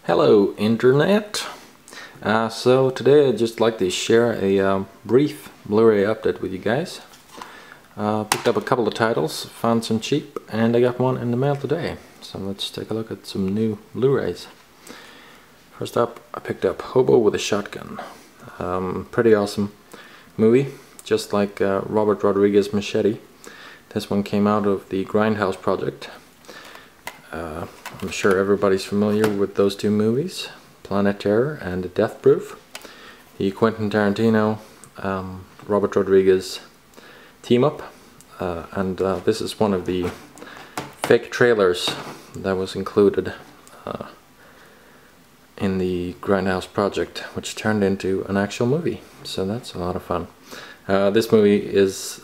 Hello Internet! So today I'd just like to share a brief Blu-ray update with you guys. Picked up a couple of titles, found some cheap, and I got one in the mail today. So let's take a look at some new Blu-rays. First up, I picked up Hobo with a Shotgun. Pretty awesome movie, just like Robert Rodriguez's Machete. This one came out of the Grindhouse project. I'm sure everybody's familiar with those two movies, Planet Terror and Death Proof. The Quentin Tarantino, Robert Rodriguez team up, and this is one of the fake trailers that was included in the Grindhouse project, which turned into an actual movie, so that's a lot of fun. This movie is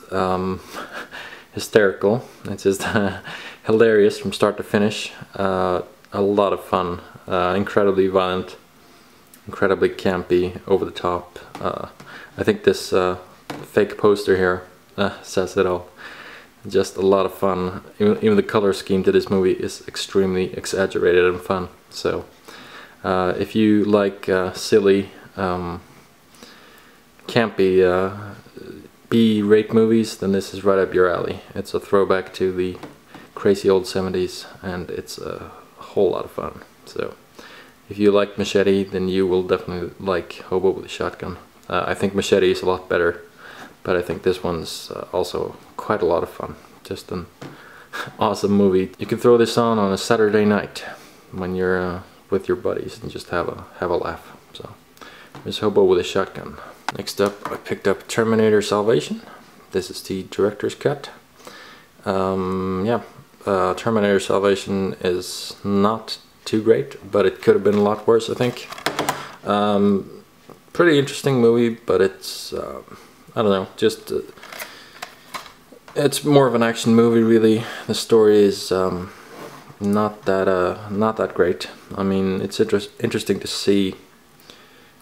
hysterical. It's just hilarious from start to finish. A lot of fun, incredibly violent, incredibly campy, over the top. I think this fake poster here says it all. Just a lot of fun. Even the color scheme to this movie is extremely exaggerated and fun. So if you like silly, campy B-rate movies, then this is right up your alley. It's a throwback to the crazy old 70s, and it's a whole lot of fun. So if you like Machete, then you will definitely like Hobo with a Shotgun. I think Machete is a lot better, but I think this one's also quite a lot of fun. Just an awesome movie. You can throw this on a Saturday night when you're with your buddies and just have a laugh. So there's Hobo with a Shotgun. Next up, I picked up Terminator Salvation. This is the director's cut. Terminator Salvation is not too great, but it could have been a lot worse, I think. Pretty interesting movie, but it's I don't know, just it's more of an action movie, really. The story is not that great. I mean, it's interesting to see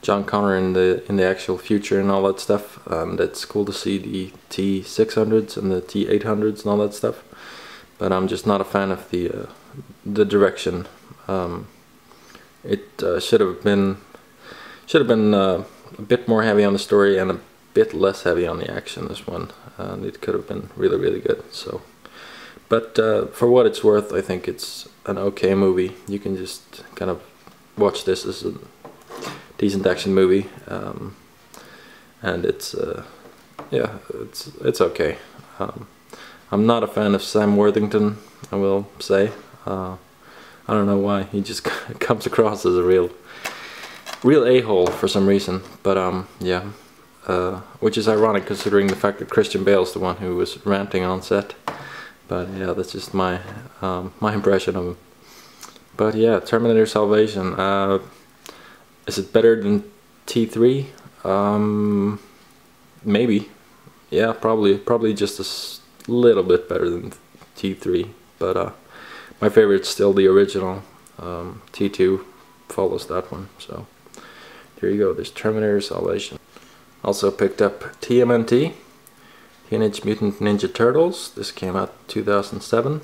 John Connor in the actual future and all that stuff, and it's cool to see the T600s and the T800s and all that stuff. But I'm just not a fan of the direction. It should have been a bit more heavy on the story and a bit less heavy on the action. This one, it could have been really good. So, but for what it's worth, I think it's an okay movie. You can just kind of watch this as a decent action movie, and it's yeah, it's okay. I'm not a fan of Sam Worthington, I will say. I don't know why, he just comes across as a real a-hole for some reason, but yeah, which is ironic considering the fact that Christian Bale's the one who was ranting on set. But yeah, that's just my my impression of him. But yeah, Terminator Salvation. Is it better than T3? Maybe. Yeah, probably just a little bit better than T3. But my favorite's still the original. T2 follows that one. So there you go. There's Terminator Salvation. Also picked up TMNT, Teenage Mutant Ninja Turtles. This came out 2007.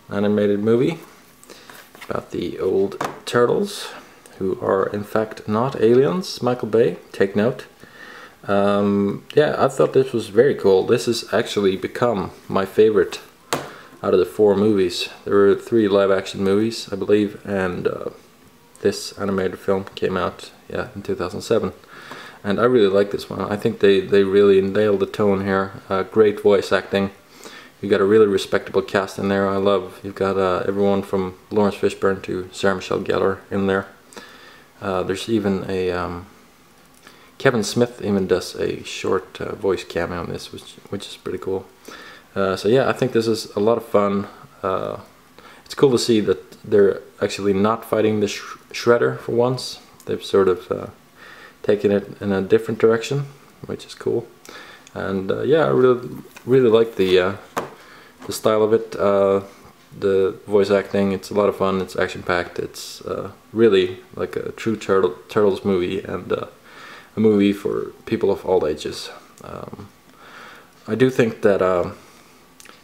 Animated movie about the old turtles, who are in fact not aliens. Michael Bay, take note. Yeah, I thought this was very cool. This has actually become my favorite out of the 4 movies. There were 3 live-action movies, I believe, and this animated film came out, yeah, in 2007. And I really like this one. I think they really nailed the tone here. Great voice acting. You got a really respectable cast in there. You've got everyone from Lawrence Fishburne to Sarah Michelle Gellar in there. There's even a Kevin Smith even does a short voice cameo in this, which is pretty cool. So yeah, I think this is a lot of fun. It's cool to see that they're actually not fighting the Shredder for once. They've sort of taken it in a different direction, which is cool. And yeah, I really like the style of it. The voice acting, it's a lot of fun. It's action-packed. It's really like a true Turtles movie, and a movie for people of all ages. I do think that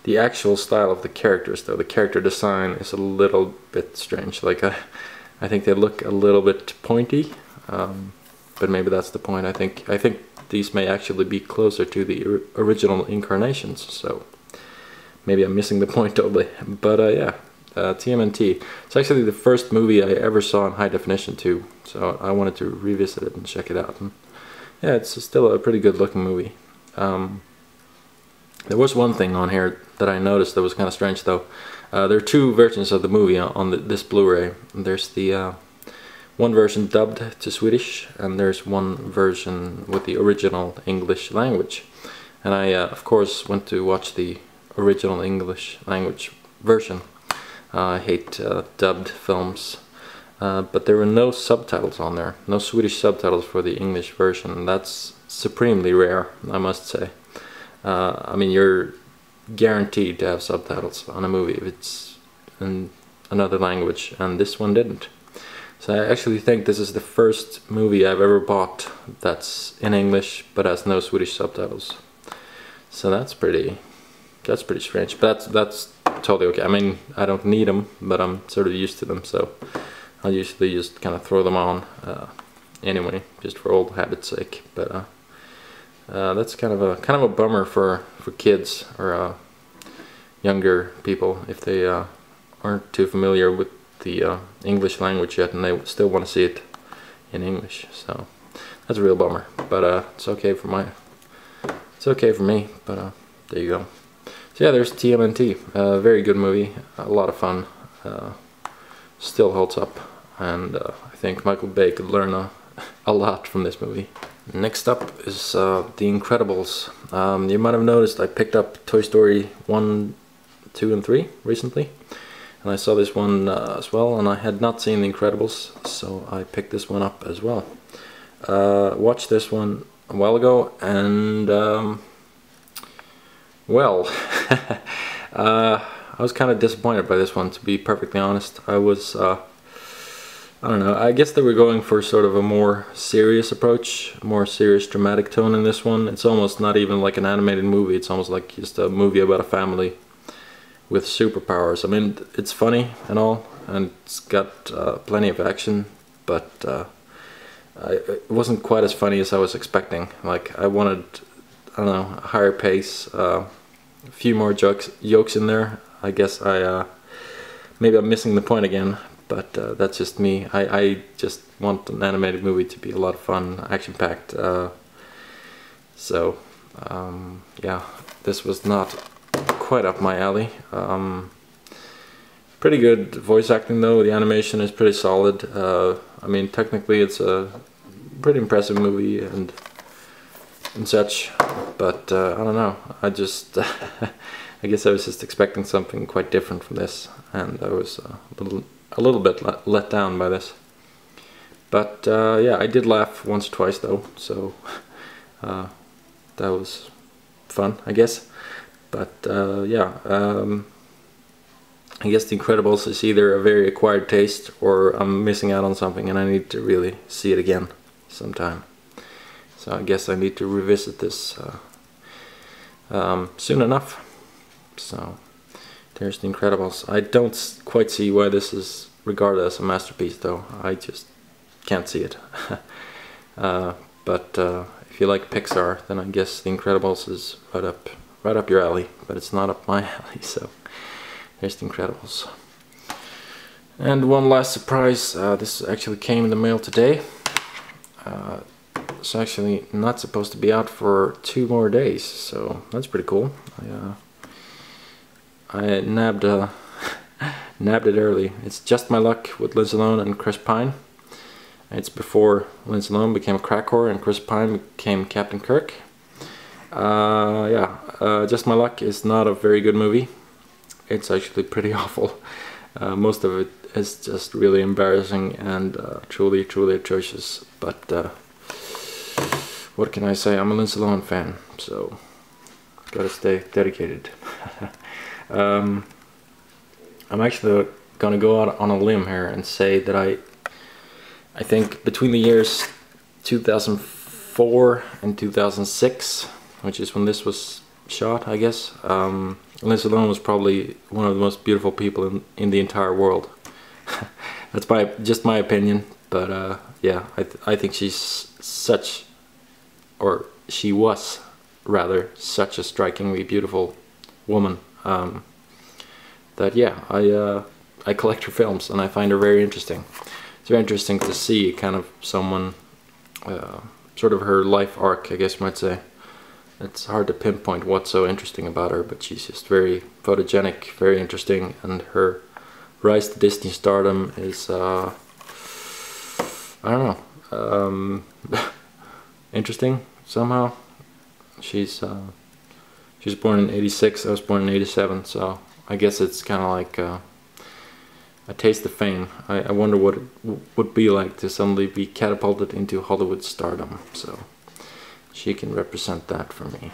the actual style of the characters, though, the character design is a little bit strange. Like I think they look a little bit pointy, but maybe that's the point. I think these may actually be closer to the original incarnations, so maybe I'm missing the point totally. But yeah, TMNT. It's actually the first movie I ever saw in high definition too, so I wanted to revisit it and check it out. And yeah, it's still a pretty good looking movie. There was one thing on here that I noticed that was kind of strange though. There are two versions of the movie on this Blu-ray. There's the one version dubbed to Swedish, and there's one version with the original English language. And I, of course, went to watch the original English language version. I hate dubbed films, but there were no subtitles on there, no Swedish subtitles for the English version. That's supremely rare, I must say. I mean, you're guaranteed to have subtitles on a movie if it's in another language, and this one didn't. So I actually think this is the first movie I've ever bought that's in English but has no Swedish subtitles. So that's pretty strange. But that's totally okay. I mean, I don't need them, but I'm sort of used to them, so I'll usually just kind of throw them on anyway, just for old habit's sake. But that's kind of a bummer for kids or younger people if they aren't too familiar with the English language yet, and they still want to see it in English. So that's a real bummer. But it's okay for me. But there you go. So yeah, there's TMNT. Very good movie. A lot of fun. Still holds up, and I think Michael Bay could learn a lot from this movie. Next up is The Incredibles. You might have noticed I picked up Toy Story 1, 2 and 3 recently, and I saw this one as well, and I had not seen The Incredibles, so I picked this one up as well. Watched this one a while ago, and well, I was kind of disappointed by this one, to be perfectly honest. I was I don't know, I guess they were going for sort of a more serious approach, more serious dramatic tone in this one. It's almost not even like an animated movie, it's almost like just a movie about a family with superpowers. I mean, it's funny and all, and it's got plenty of action, but it wasn't quite as funny as I was expecting. Like, I wanted, I don't know, a higher pace, a few more jokes in there. I guess maybe I'm missing the point again. But that's just me. I just want an animated movie to be a lot of fun, action-packed. So yeah, this was not quite up my alley. Pretty good voice acting though. The animation is pretty solid. I mean, technically it's a pretty impressive movie and such. But I don't know. I just I guess I was just expecting something quite different from this, and I was a little bit let down by this. But yeah, I did laugh once or twice though, so that was fun, I guess. But yeah, I guess The Incredibles is either a very acquired taste or I'm missing out on something and I need to really see it again sometime. So I guess I need to revisit this soon enough. So there's The Incredibles. I don't quite see why this is regarded as a masterpiece though. I just can't see it. But if you like Pixar, then I guess The Incredibles is right up your alley, but it's not up my alley, so there's The Incredibles. And one last surprise, this actually came in the mail today. It's actually not supposed to be out for 2 more days, so that's pretty cool. I nabbed it early. It's Just My Luck with Lindsay Lohan and Chris Pine. It's before Lindsay Lohan became a crack whore and Chris Pine became Captain Kirk. Yeah, Just My Luck is not a very good movie. It's actually pretty awful. Most of it is just really embarrassing and truly atrocious. But what can I say? I'm a Lindsay Lohan fan, so gotta stay dedicated. I'm actually gonna go out on a limb here and say that I think between the years 2004 and 2006, which is when this was shot, I guess, Lindsay Lohan was probably one of the most beautiful people in the entire world. That's just my opinion, but yeah, I think she's such, or she was rather, such a strikingly beautiful woman, that yeah, I collect her films and I find her very interesting. It's very interesting to see kind of someone, sort of her life arc, I guess you might say. It's hard to pinpoint what's so interesting about her, but she's just very photogenic, very interesting, and her rise to Disney stardom is, I don't know, interesting somehow. She's born in '86, I was born in '87, so I guess it's kind of like a taste of fame. I wonder what it would be like to suddenly be catapulted into Hollywood stardom, so she can represent that for me.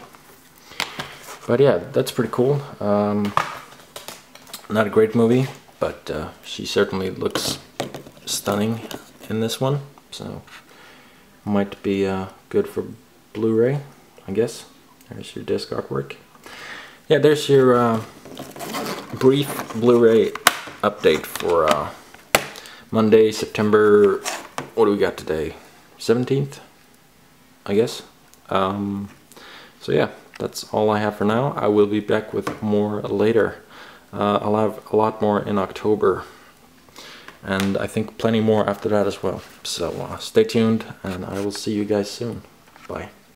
But yeah, that's pretty cool. Not a great movie, but she certainly looks stunning in this one, so might be good for Blu-ray, I guess. There's your disc artwork. Yeah, there's your brief Blu-ray update for Monday, September, what do we got today? 17th, I guess. So yeah, that's all I have for now. I will be back with more later. I'll have a lot more in October, and I think plenty more after that as well. So stay tuned, and I will see you guys soon. Bye.